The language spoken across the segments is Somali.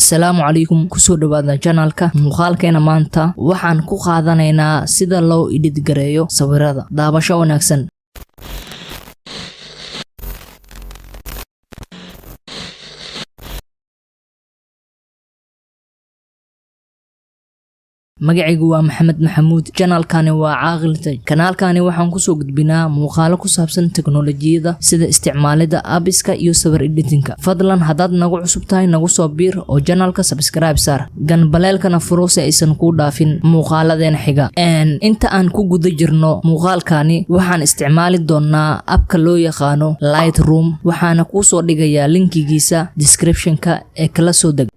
Assalaamu calaykum kusoo dhawaada channelka muuqaalkeena maanta waxaan ku qaadanaynaa sida loo edit gareeyo sawirada daabasho wanaagsan. magacaygu waa Maxamed Maxamuud. channelkani waa Caaqiltay. kanaalkani waxaan ku soo gudbinaa muuqaalo ku saabsan teknoolajiyada sida isticmaalida apps-ka iyo sawir editing-ka. fadlan haddaad nagu cusub tahay nagu soo biir oo channelka subscribe saar, ganbaleelkana furo si aysan ku dhaafin muuqaaladeena xiga. inta aan ku guda jirno muuqaalkani waxaan isticmaali doonaa app-ka loo yaqaano Lightroom, waxaana ku soo dhigayaa linkigiisa description-ka ee kala soo deg.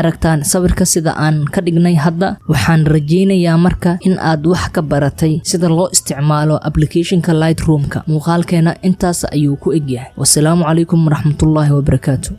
aragtaan sawirka sida aan ka dhignay hadda. waxaan rajeynayaa marka in aad wax ka baratay sida loo isticmaalo application-ka Lightroom-ka. muuqaalkeena intaas ayuu ku eg yahay. Wassalaamu calaykum waraxmatullaahi wabarakaatuh.